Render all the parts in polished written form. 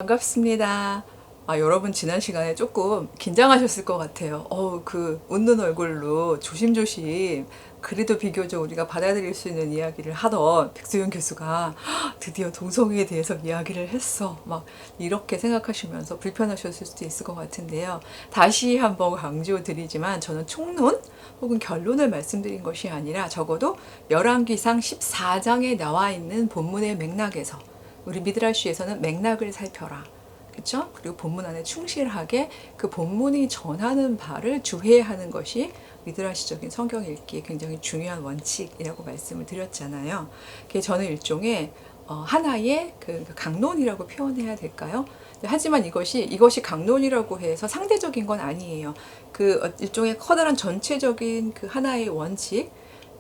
반갑습니다. 여러분 지난 시간에 조금 긴장하셨을 것 같아요. 그 웃는 얼굴로 조심조심 그래도 비교적 우리가 받아들일 수 있는 이야기를 하던 백소연 교수가 드디어 동성애에 대해서 이야기를 했어. 막 이렇게 생각하시면서 불편하셨을 수도 있을 것 같은데요. 다시 한번 강조드리지만 저는 총론 혹은 결론을 말씀드린 것이 아니라 적어도 열왕기상 14장에 나와 있는 본문의 맥락에서 우리 미드라시에서는 맥락을 살펴라. 그렇죠? 그리고 본문 안에 충실하게 그 본문이 전하는 바를 주해하는 것이 미드라시적인 성경 읽기에 굉장히 중요한 원칙이라고 말씀을 드렸잖아요. 그게 저는 일종의 하나의 그 강론이라고 표현해야 될까요? 하지만 이것이 강론이라고 해서 상대적인 건 아니에요. 그 일종의 커다란 전체적인 그 하나의 원칙,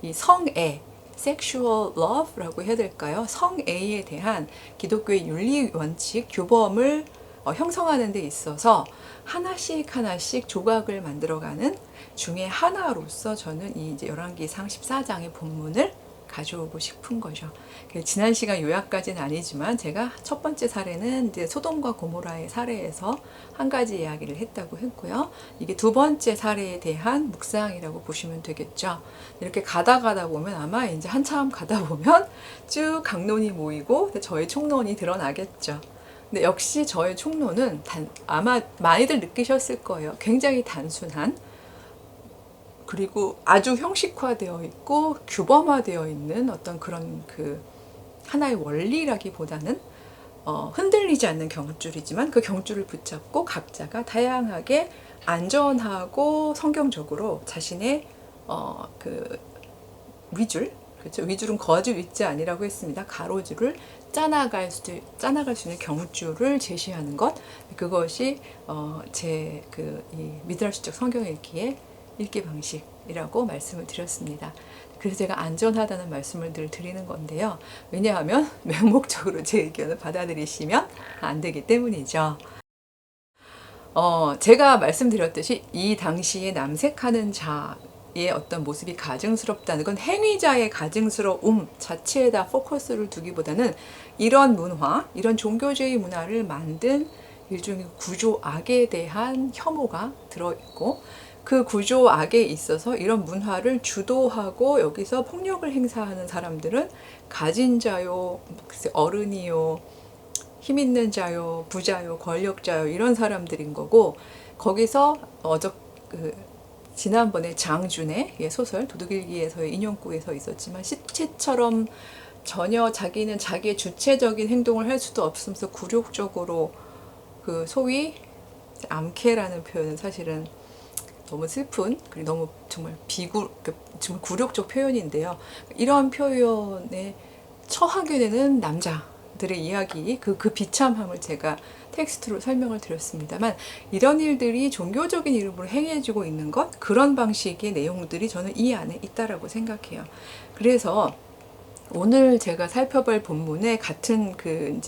이 성애, sexual love라고 해야 될까요? 성애에 대한 기독교의 윤리 원칙, 규범을 형성하는 데 있어서 하나씩 조각을 만들어가는 중에 하나로서 저는 이 이제 열왕기상 14장의 본문을 가져오고 싶은 거죠. 지난 시간 요약까지는 아니지만 제가 첫 번째 사례는 이제 소돔과 고모라의 사례에서 한 가지 이야기를 했다고 했고요. 이게 두 번째 사례에 대한 묵상이라고 보시면 되겠죠. 이렇게 가다 보면 아마 이제 한참 가다 보면 쭉 강론이 모이고 저의 총론이 드러나겠죠. 근데 역시 저의 총론은 아마 많이들 느끼셨을 거예요. 굉장히 단순한, 그리고 아주 형식화되어 있고 규범화되어 있는 어떤 그런 그 하나의 원리라기보다는 흔들리지 않는 경줄이지만 그 경줄을 붙잡고 각자가 다양하게 안전하고 성경적으로 자신의 그 위줄, 그렇죠? 위줄은 거짓 위자 아니라고 했습니다. 가로줄을 짜나갈 수 있는 경줄을 제시하는 것, 그것이 제 이 미드라시적 성경 읽기의 읽기 방식이라고 말씀을 드렸습니다. 그래서 제가 안전하다는 말씀을 늘 드리는 건데요. 왜냐하면 맹목적으로 제 의견을 받아들이시면 안 되기 때문이죠. 제가 말씀드렸듯이 이 당시에 남색하는 자의 어떤 모습이 가증스럽다는 건 행위자의 가증스러움 자체에다 포커스를 두기보다는 이런 문화, 이런 종교주의 문화를 만든 일종의 구조악에 대한 혐오가 들어있고, 그 구조악에 있어서 이런 문화를 주도하고 여기서 폭력을 행사하는 사람들은 가진 자요, 어른이요, 힘 있는 자요, 부자요, 권력자요, 이런 사람들인 거고, 거기서 지난번에 장준의 소설 도둑일기에서의 인용구에서 있었지만 시체처럼 전혀 자기는 자기의 주체적인 행동을 할 수도 없으면서 굴욕적으로 그 소위 암캐라는 표현은 사실은 너무 슬픈, 그리고 너무 정말 정말 굴욕적 표현인데요. 이런 표현에 처하게 되는 남자들의 이야기, 그 비참함을 제가 텍스트로 설명을 드렸습니다만, 이런 일들이 종교적인 이름으로 행해지고 있는 것, 그런 방식의 내용들이 저는 이 안에 있다라고 생각해요. 그래서 오늘 제가 살펴볼 본문에 같은 그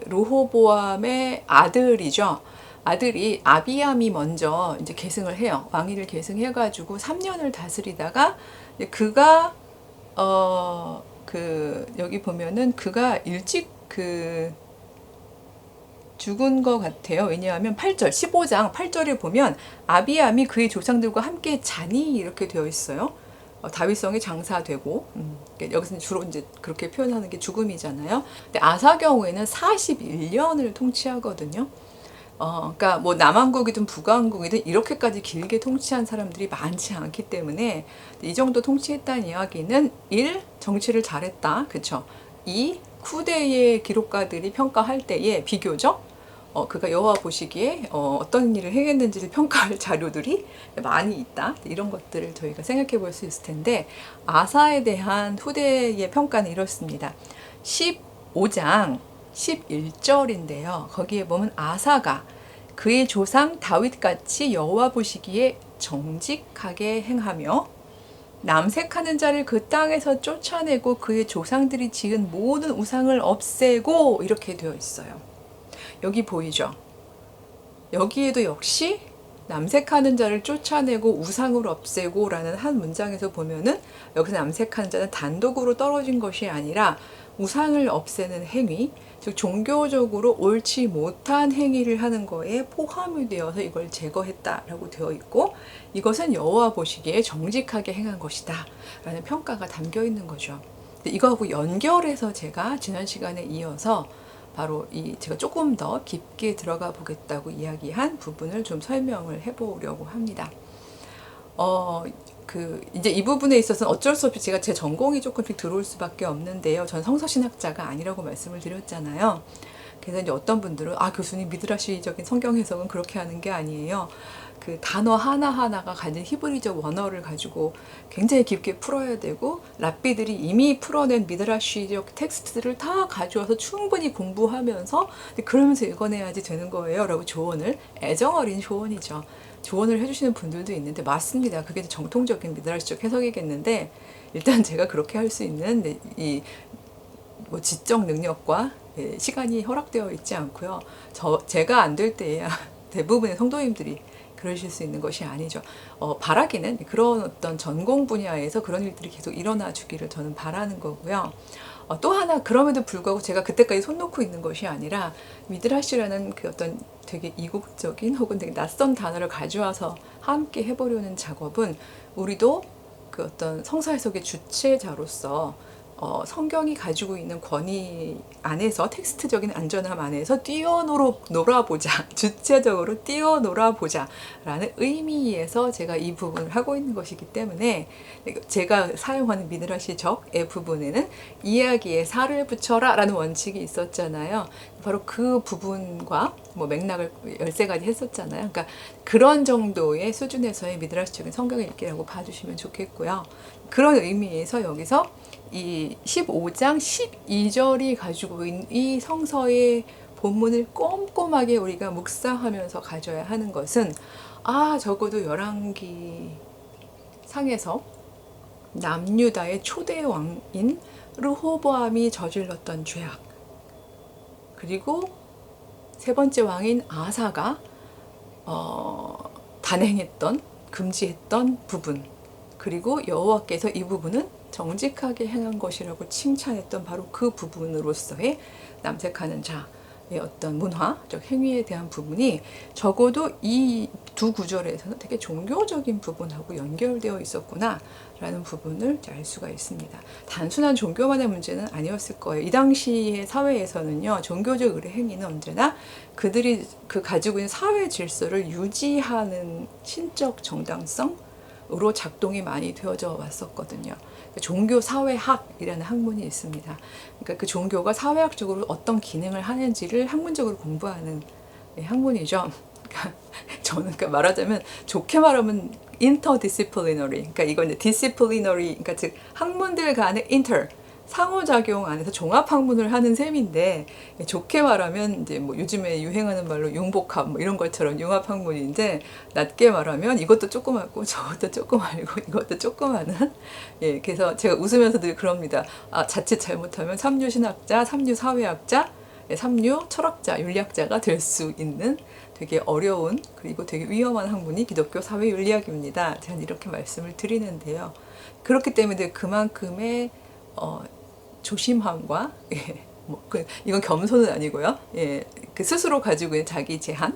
르호보암의 아들이죠. 아들이 아비암이 먼저 이제 계승을 해요. 왕위를 계승해가지고 3년을 다스리다가 그가 여기 보면은 그가 일찍 죽은 것 같아요. 왜냐하면 8절, 15장 8절에 보면 아비암이 그의 조상들과 함께 자니 이렇게 되어 있어요. 다윗성에 장사되고, 여기서는 주로 이제 그렇게 표현하는 게 죽음이잖아요. 근데 아사 경우에는 41년을 통치하거든요. 그러니까 뭐 남왕국이든 북왕국이든 이렇게까지 길게 통치한 사람들이 많지 않기 때문에 이 정도 통치했다는 이야기는 1. 정치를 잘했다. 그쵸? 2. 후대의 기록가들이 평가할 때에 비교적 그가 여호와 보시기에 어떤 일을 행했는지를 평가할 자료들이 많이 있다. 이런 것들을 저희가 생각해 볼 수 있을 텐데, 아사에 대한 후대의 평가는 이렇습니다. 15장 11절인데요. 거기에 보면 아사가 그의 조상 다윗같이 여호와 보시기에 정직하게 행하며 남색하는 자를 그 땅에서 쫓아내고 그의 조상들이 지은 모든 우상을 없애고, 이렇게 되어 있어요. 여기 보이죠? 여기에도 역시 남색하는 자를 쫓아내고 우상을 없애고 라는 한 문장에서 보면은 여기서 남색하는 자는 단독으로 떨어진 것이 아니라 우상을 없애는 행위, 즉 종교적으로 옳지 못한 행위를 하는 거에 포함이 되어서 이걸 제거했다라고 되어 있고, 이것은 여호와 보시기에 정직하게 행한 것이다 라는 평가가 담겨 있는 거죠. 이거하고 연결해서 제가 지난 시간에 이어서 바로 이 제가 조금 더 깊게 들어가 보겠다고 이야기한 부분을 좀 설명을 해보려고 합니다. 이제 이 부분에 있어서는 어쩔 수 없이 제가 제 전공이 조금씩 들어올 수밖에 없는데요. 전 성서신학자가 아니라고 말씀을 드렸잖아요. 그래서 이제 어떤 분들은 교수님 미드라시적인 성경 해석은 그렇게 하는 게 아니에요. 그 단어 하나하나가 가진 히브리적 원어를 가지고 굉장히 깊게 풀어야 되고, 랍비들이 이미 풀어낸 미드라시적 텍스트를 다 가져와서 충분히 공부하면서 그러면서 읽어내야지 되는 거예요 라고 조언을, 애정어린 조언이죠. 조언을 해주시는 분들도 있는데 맞습니다. 그게 정통적인 미드라시적 해석이겠는데, 일단 제가 그렇게 할 수 있는 이 지적 능력과 시간이 허락되어 있지 않고요. 제가 안 될 때에야 대부분의 성도님들이 그러실 수 있는 것이 아니죠. 바라기는 그런 어떤 전공 분야에서 그런 일들이 계속 일어나 주기를 저는 바라는 거고요. 또 하나, 그럼에도 불구하고 제가 그때까지 손 놓고 있는 것이 아니라 미드라시라는 그 어떤 되게 이국적인 혹은 되게 낯선 단어를 가져와서 함께 해보려는 작업은, 우리도 그 어떤 성서 해석의 주체자로서 성경이 가지고 있는 권위 안에서, 텍스트적인 안전함 안에서 뛰어놀아보자, 주체적으로 뛰어놀아보자 라는 의미에서 제가 이 부분을 하고 있는 것이기 때문에, 제가 사용하는 미드라시적의 부분에는 이야기에 살을 붙여라 라는 원칙이 있었잖아요. 바로 그 부분과 맥락을 13가지 했었잖아요. 그러니까 그런 정도의 수준에서의 미드라시적인 성경 읽기라고 봐주시면 좋겠고요. 그런 의미에서 여기서 이 15장 12절이 가지고 있는 이 성서의 본문을 꼼꼼하게 우리가 묵상하면서 가져야 하는 것은, 적어도 열왕기 상에서 남유다의 초대 왕인 르호보암이 저질렀던 죄악, 그리고 세 번째 왕인 아사가 단행했던, 금지했던 부분, 그리고 여호와께서 이 부분은 정직하게 행한 것이라고 칭찬했던 바로 그 부분으로서의 남색하는 자의 어떤 문화적 행위에 대한 부분이 적어도 이 두 구절에서는 되게 종교적인 부분하고 연결되어 있었구나 라는 부분을 알 수가 있습니다. 단순한 종교만의 문제는 아니었을 거예요. 이 당시의 사회에서는요, 종교적 의례 행위는 언제나 그들이 가지고 있는 사회 질서를 유지하는 신적 정당성으로 작동이 많이 되어져 왔었거든요. 종교 사회학이라는 학문이 있습니다. 그러니까 그 종교가 사회학적으로 어떤 기능을 하는지를 학문적으로 공부하는 학문이죠. 저는 말하자면, 좋게 말하면 interdisciplinary, 그러니까 이건 이제 disciplinary, 그러니까 즉 학문들 간의 상호작용 안에서 종합학문을 하는 셈인데, 좋게 말하면 이제 요즘에 유행하는 말로 융복합 이런 것처럼 융합학문인데, 낮게 말하면 이것도 조금 알고 저것도 조금 알고 이것도 조금 아는, 그래서 제가 웃으면서 늘 그럽니다. 자칫 잘못하면 삼류신학자, 삼류사회학자, 삼류 철학자, 윤리학자가 될 수 있는 되게 어려운, 그리고 되게 위험한 학문이 기독교 사회윤리학입니다. 제가 이렇게 말씀을 드리는데요. 그렇기 때문에 그만큼의 조심함과, 이건 겸손은 아니고요. 그 스스로 가지고 있는 자기 제한을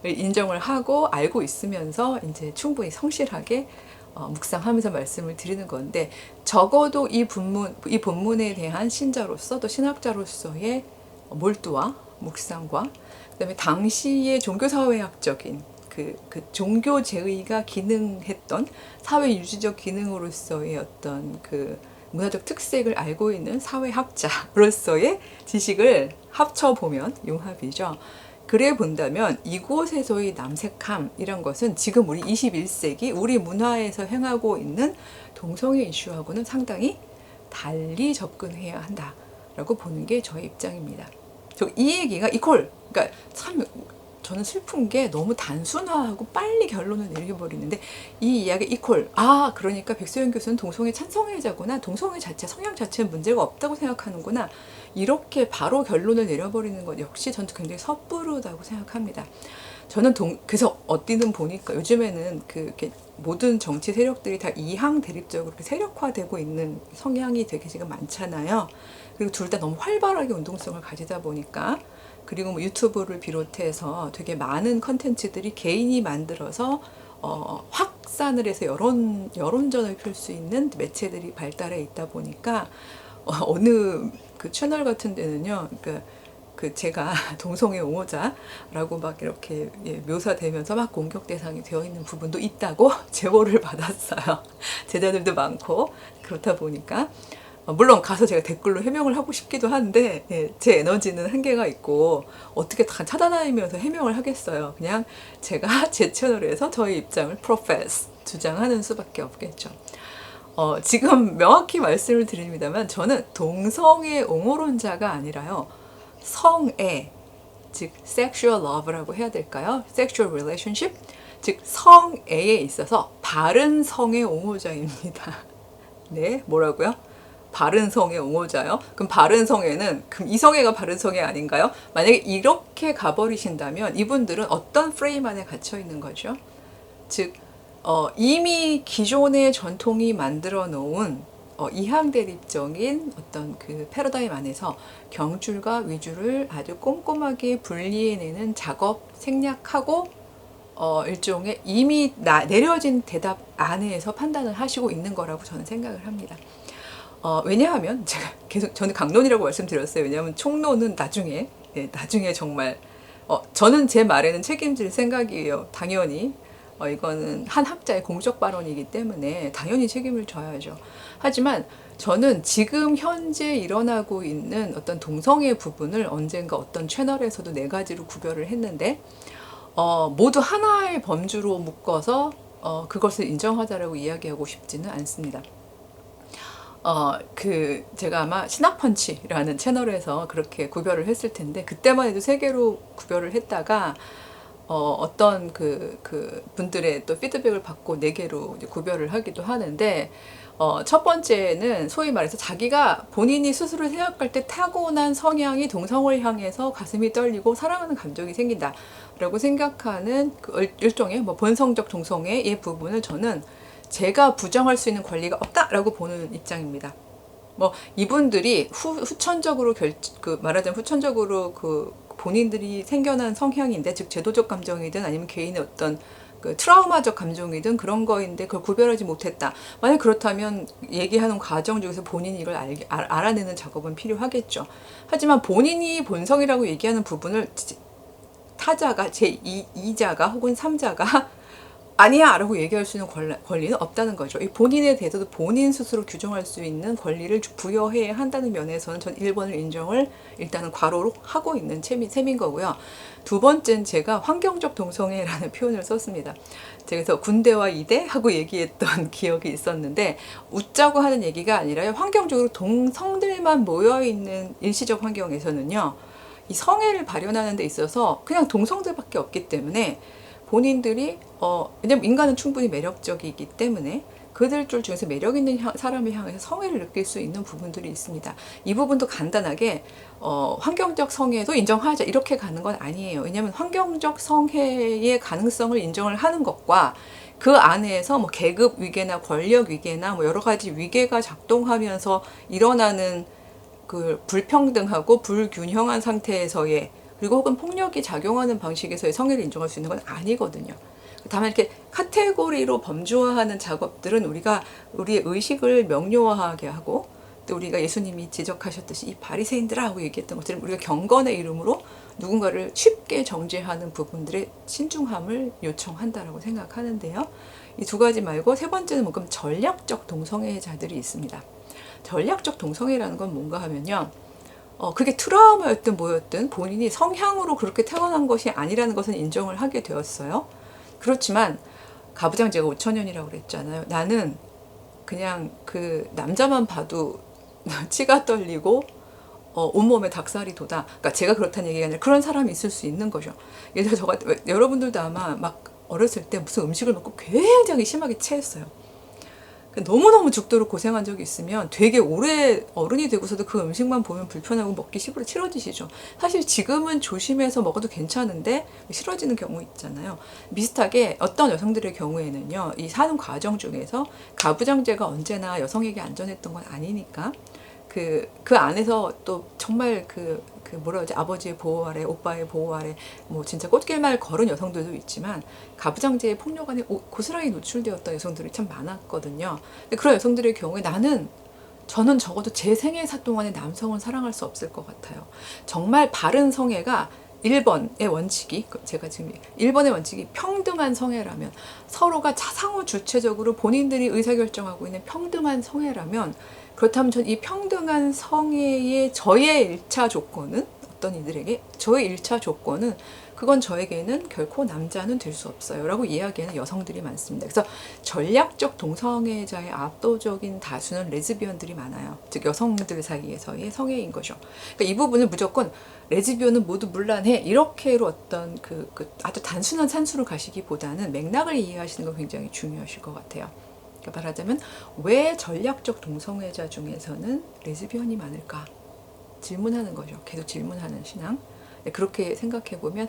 인정을 하고 알고 있으면서 이제 충분히 성실하게 묵상하면서 말씀을 드리는 건데, 적어도 이 본문에 대한 신자로서 또 신학자로서의 몰두와 묵상과, 그다음에 당시의 종교사회학적인 그 종교 제의가 기능했던 사회 유지적 기능으로서의 어떤 그 문화적 특색을 알고 있는 사회학자로서의 지식을 합쳐보면 융합이죠. 그래 본다면 이곳에서의 남색함이란 것은 지금 우리 21세기 우리 문화에서 행하고 있는 동성애 이슈하고는 상당히 달리 접근해야 한다라고 보는 게 저의 입장입니다. 이 얘기가 그러니까 참 저는 슬픈 게 너무 단순화하고 빨리 결론을 내려버리는데, 이 이야기 그러니까 백소연 교수는 동성애 찬성애자구나, 동성애 자체 성향 자체는 문제가 없다고 생각하는구나, 이렇게 바로 결론을 내려버리는 것 역시 저는 굉장히 섣부르다고 생각합니다. 저는 그래서 어디는 보니까 요즘에는 이렇게 모든 정치 세력들이 다 이항 대립적으로 이렇게 세력화되고 있는 성향이 되게 지금 많잖아요. 그리고 둘 다 너무 활발하게 운동성을 가지다 보니까, 그리고 뭐 유튜브를 비롯해서 되게 많은 컨텐츠들이 개인이 만들어서 확산을 해서 여론전을 펼 수 있는 매체들이 발달해 있다 보니까 어느 그 채널 같은 데는요, 그 제가 동성애 옹호자라고 막 이렇게 묘사되면서 막 공격 대상이 되어 있는 부분도 있다고 제보를 받았어요. 제자들도 많고 그렇다 보니까 물론 가서 제가 댓글로 해명을 하고 싶기도 한데 제 에너지는 한계가 있고 어떻게 다 찾아다니면서 해명을 하겠어요. 그냥 제가 제 채널에서 저의 입장을 주장하는 수밖에 없겠죠. 지금 명확히 말씀을 드립니다만 저는 동성애 옹호론자가 아니라요. 성애, 즉 sexual love라고 해야 될까요? sexual relationship, 즉 성애에 있어서 바른 성의 옹호자입니다. 네, 뭐라고요? 바른 성의 옹호자요? 그럼 바른 성애는 그럼 이성애가 바른 성애 아닌가요? 만약에 이렇게 가버리신다면 이분들은 어떤 프레임 안에 갇혀 있는 거죠? 즉 이미 기존의 전통이 만들어 놓은 이항 대립적인 어떤 그 패러다임 안에서 경줄과 위주를 아주 꼼꼼하게 분리해내는 작업 생략하고 일종의 이미 내려진 대답 안에서 판단을 하시고 있는 거라고 저는 생각을 합니다. 왜냐하면 제가 계속 저는 강론이라고 말씀드렸어요. 왜냐하면 총론은 나중에 정말 저는 제 말에는 책임질 생각이에요. 당연히 이거는 한 학자의 공적 발언이기 때문에 당연히 책임을 져야죠. 하지만 저는 지금 현재 일어나고 있는 어떤 동성애 부분을 언젠가 어떤 채널에서도 네 가지로 구별을 했는데 모두 하나의 범주로 묶어서 그것을 인정하자라고 이야기하고 싶지는 않습니다. 제가 아마 신학펀치라는 채널에서 그렇게 구별을 했을 텐데, 그때만 해도 세 개로 구별을 했다가, 어떤 분들의 또 피드백을 받고 네 개로 이제 구별을 하기도 하는데, 첫 번째는 소위 말해서 자기가 본인이 스스로 생각할 때 타고난 성향이 동성을 향해서 가슴이 떨리고 사랑하는 감정이 생긴다 라고 생각하는 일종의 뭐 본성적 동성애의 부분을 저는 제가 부정할 수 있는 권리가 없다라고 보는 입장입니다. 뭐 이분들이 후천적으로 말하자면 후천적으로 본인들이 생겨난 성향인데, 즉 제도적 감정이든 아니면 개인의 어떤 트라우마적 감정이든 그런 거인데 그걸 구별하지 못했다. 만약 그렇다면 얘기하는 과정 중에서 본인이 이걸 알아내는 작업은 필요하겠죠. 하지만 본인이 본성이라고 얘기하는 부분을 타자가 제2자가 혹은 3자가 아니야 라고 얘기할 수 있는 권리는 없다는 거죠. 이 본인에 대해서도 본인 스스로 규정할 수 있는 권리를 부여해야 한다는 면에서는 전 1번을 인정을 일단은 괄호로 하고 있는 셈인 거고요. 두 번째는 제가 환경적 동성애라는 표현을 썼습니다. 그래서 군대와 이대 하고 얘기했던 기억이 있었는데, 웃자고 하는 얘기가 아니라요. 환경적으로 동성들만 모여있는 일시적 환경에서는요, 이 성애를 발현하는 데 있어서 그냥 동성들밖에 없기 때문에 본인들이 왜냐면 인간은 충분히 매력적이기 때문에 그들 중에서 매력 있는 사람을 향해서 성애를 느낄 수 있는 부분들이 있습니다. 이 부분도 간단하게 환경적 성애도 인정하자 이렇게 가는 건 아니에요. 왜냐하면 환경적 성애의 가능성을 인정을 하는 것과 그 안에서 뭐 계급 위계나 권력 위계나 뭐 여러 가지 위계가 작동하면서 일어나는 그 불평등하고 불균형한 상태에서의, 그리고 혹은 폭력이 작용하는 방식에서의 성애를 인정할 수 있는 건 아니거든요. 다만 이렇게 카테고리로 범주화하는 작업들은 우리의 의식을 명료하게 하고, 또 우리가 예수님이 지적하셨듯이 이 바리새인들아 하고 얘기했던 것처럼 우리가 경건의 이름으로 누군가를 쉽게 정죄하는 부분들의 신중함을 요청한다라고 생각하는데요. 이 두 가지 말고 세 번째는 뭔가 전략적 동성애자들이 있습니다. 전략적 동성애라는 건 뭔가 하면요, 그게 트라우마였든 뭐였든 본인이 성향으로 그렇게 태어난 것이 아니라는 것은 인정을 하게 되었어요. 그렇지만 가부장 제가 5천년이라고 그랬잖아요. 나는 그냥 그 남자만 봐도 치가 떨리고 온몸에 닭살이 돋아. 그러니까 제가 그렇다는 얘기가 아니라 그런 사람이 있을 수 있는 거죠. 예를 들어 여러분들도 아마 막 어렸을 때 무슨 음식을 먹고 굉장히 심하게 체했어요. 너무너무 죽도록 고생한 적이 있으면 되게 오래 어른이 되고서도 그 음식만 보면 불편하고 먹기 싫어지시죠. 사실 지금은 조심해서 먹어도 괜찮은데 싫어지는 경우 있잖아요. 비슷하게 어떤 여성들의 경우에는요, 이 사는 과정 중에서 가부장제가 언제나 여성에게 안전했던 건 아니니까 그 안에서 또 정말 뭐라 그러지, 아버지의 보호 아래, 오빠의 보호 아래, 뭐 진짜 꽃길말 걸은 여성들도 있지만 가부장제의 폭력 안에 고스란히 노출되었던 여성들이 참 많았거든요. 근데 그런 여성들의 경우에 저는 적어도 제 생애사 동안에 남성을 사랑할 수 없을 것 같아요. 정말 바른 성애가 1번의 원칙이, 제가 지금 1번의 원칙이 평등한 성애라면, 서로가 상호 주체적으로 본인들이 의사결정하고 있는 평등한 성애라면, 그렇다면 전 이 평등한 성애의 저의 1차 조건은, 어떤 이들에게 저의 1차 조건은, 그건 저에게는 결코 남자는 될 수 없어요 라고 이야기하는 여성들이 많습니다. 그래서 전략적 동성애자의 압도적인 다수는 레즈비언들이 많아요. 즉 여성들 사이에서의 성애인 거죠. 그러니까 이 부분을 무조건 레즈비언은 모두 문란해 이렇게로 어떤 아주 단순한 산수를 가시기보다는 맥락을 이해하시는 거 굉장히 중요하실 것 같아요. 그러니까 말하자면 왜 전략적 동성애자 중에서는 레즈비언이 많을까 질문하는 거죠. 계속 질문하는 신앙. 그렇게 생각해보면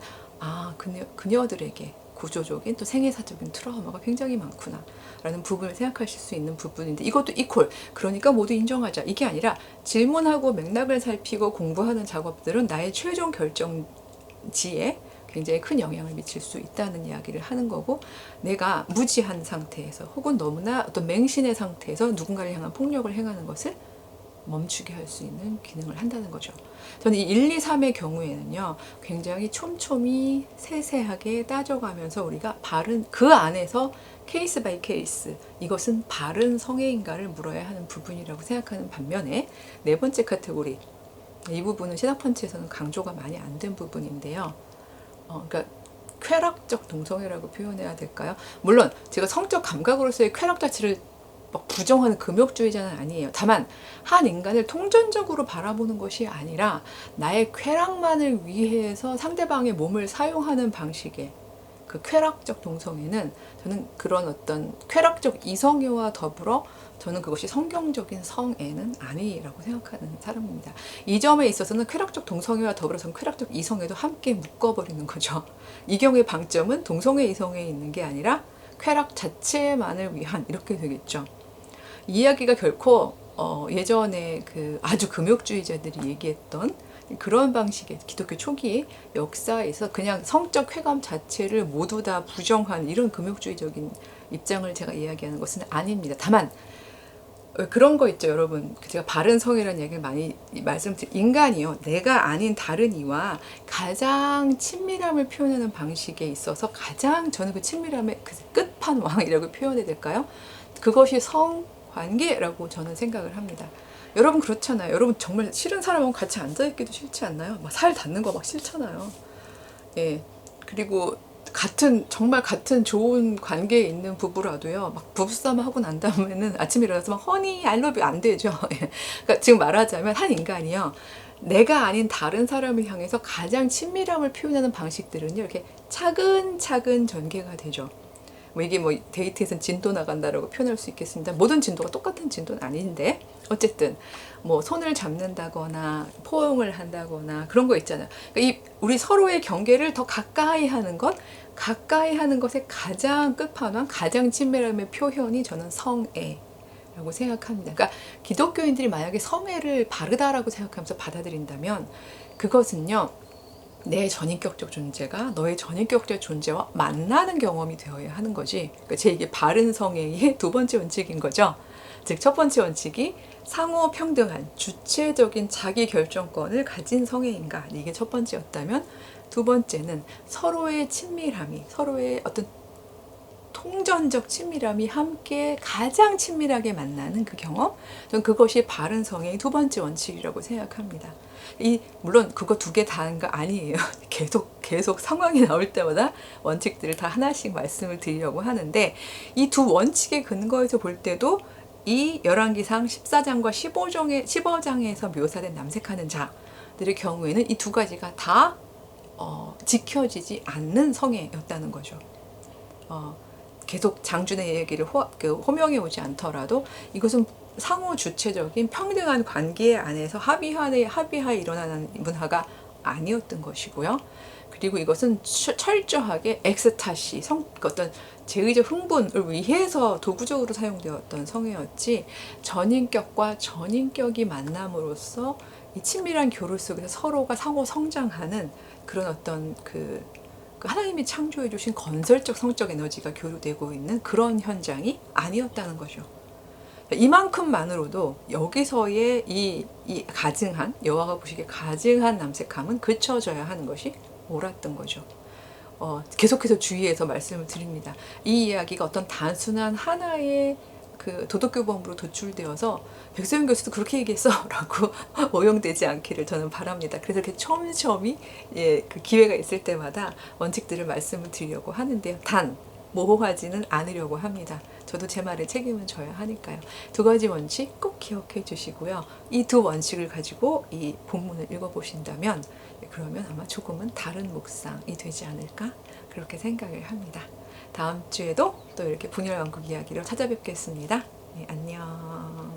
그녀들에게 구조적인 또 생애사적인 트라우마가 굉장히 많구나 라는 부분을 생각하실 수 있는 부분인데, 이것도 이퀄, 그러니까 모두 인정하자, 이게 아니라 질문하고 맥락을 살피고 공부하는 작업들은 나의 최종 결정지에 굉장히 큰 영향을 미칠 수 있다는 이야기를 하는 거고, 내가 무지한 상태에서 혹은 너무나 어떤 맹신의 상태에서 누군가를 향한 폭력을 행하는 것을 멈추게 할 수 있는 기능을 한다는 거죠. 저는 이 1, 2, 3의 경우에는요, 굉장히 촘촘히 세세하게 따져가면서 우리가 그 안에서 케이스 바이 케이스, 이것은 바른 성애인가를 물어야 하는 부분이라고 생각하는 반면에, 네 번째 카테고리, 이 부분은 신학펀치에서는 강조가 많이 안 된 부분인데요. 그러니까 쾌락적 동성애라고 표현해야 될까요? 물론 제가 성적 감각으로서의 쾌락 자체를 막 부정하는 금욕주의자는 아니에요. 다만 한 인간을 통전적으로 바라보는 것이 아니라 나의 쾌락만을 위해서 상대방의 몸을 사용하는 방식의 그 쾌락적 동성애는, 저는 그런 어떤 쾌락적 이성애와 더불어 저는 그것이 성경적인 성애는 아니라고 생각하는 사람입니다. 이 점에 있어서는 쾌락적 동성애와 더불어서 쾌락적 이성애도 함께 묶어버리는 거죠. 이 경우의 방점은 동성애 이성애에 있는 게 아니라 쾌락 자체만을 위한, 이렇게 되겠죠. 이 이야기가 결코 예전에 아주 금욕주의자들이 얘기했던 그런 방식의 기독교 초기 역사에서 그냥 성적 쾌감 자체를 모두 다 부정한 이런 금욕주의적인 입장을 제가 이야기하는 것은 아닙니다. 다만 그런 거 있죠, 여러분. 제가 바른 성애라는 얘기를 많이 인간이요, 내가 아닌 다른 이와 가장 친밀함을 표현하는 방식에 있어서 가장 저는 그 친밀함의 끝판왕이라고 표현해야 될까요? 그것이 성관계라고 저는 생각을 합니다. 여러분 그렇잖아요. 여러분 정말 싫은 사람하고 같이 앉아있기도 싫지 않나요? 막 살 닿는 거 막 싫잖아요. 예. 그리고 정말 같은 좋은 관계에 있는 부부라도요, 막 부부싸움 하고 난 다음에는 아침에 일어나서 막 허니, I love you 안 되죠. 그러니까 지금 말하자면 한 인간이요, 내가 아닌 다른 사람을 향해서 가장 친밀함을 표현하는 방식들은요, 이렇게 차근차근 전개가 되죠. 이게 데이트에서는 진도 나간다라고 표현할 수 있겠습니다. 모든 진도가 똑같은 진도는 아닌데, 어쨌든 손을 잡는다거나 포옹을 한다거나 그런 거 있잖아요. 그러니까 우리 서로의 경계를 더 가까이 하는 것의 가장 끝판왕, 가장 친밀함의 표현이 저는 성애라고 생각합니다. 그러니까 기독교인들이 만약에 성애를 바르다라고 생각하면서 받아들인다면, 그것은요, 내 전인격적 존재가 너의 전인격적 존재와 만나는 경험이 되어야 하는 거지. 그러니까 이게 바른 성애의 두 번째 원칙인 거죠. 즉, 첫 번째 원칙이 상호 평등한 주체적인 자기 결정권을 가진 성애인가, 이게 첫 번째였다면, 두 번째는 서로의 친밀함이, 서로의 어떤 통전적 친밀함이 함께 가장 친밀하게 만나는 그 경험, 저는 그것이 바른 성애의 두 번째 원칙이라고 생각합니다. 물론 그거 두 개 다인 거 아니에요. 계속 상황이 나올 때마다 원칙들을 다 하나씩 말씀을 드리려고 하는데, 이 두 원칙의 근거에서 볼 때도 이 열왕기상 14장과 15장에서 묘사된 남색하는 자들의 경우에는 이 두 가지가 다 지켜지지 않는 성애였다는 거죠. 계속 장준의 얘기를 호명해 오지 않더라도 이것은 상호 주체적인 평등한 관계 안에서 합의하에 일어나는 문화가 아니었던 것이고요. 그리고 이것은 철저하게 엑스타시, 어떤 제의적 흥분을 위해서 도구적으로 사용되었던 성애였지, 전인격과 전인격이 만남으로써 이 친밀한 교류 속에서 서로가 상호 성장하는 그런 어떤 그 하나님이 창조해 주신 건설적 성적 에너지가 교류되고 있는 그런 현장이 아니었다는 거죠. 이만큼만으로도 여기서의 이 가증한, 여호와가 보시기에 가증한 남색함은 그쳐져야 하는 것이 옳았던 거죠. 계속해서 주의해서 말씀을 드립니다. 이 이야기가 어떤 단순한 하나의 그 도덕교범으로 도출되어서 백소영 교수도 그렇게 얘기했어 라고 오용되지 않기를 저는 바랍니다. 그래서 이렇게 촘촘히 그 기회가 있을 때마다 원칙들을 말씀을 드리려고 하는데요. 단 모호하지는 않으려고 합니다. 저도 제 말에 책임은 져야 하니까요. 두 가지 원칙 꼭 기억해 주시고요. 이 두 원칙을 가지고 이 본문을 읽어보신다면 그러면 아마 조금은 다른 묵상이 되지 않을까 그렇게 생각을 합니다. 다음 주에도 또 이렇게 분열왕국 이야기로 찾아뵙겠습니다. 네, 안녕.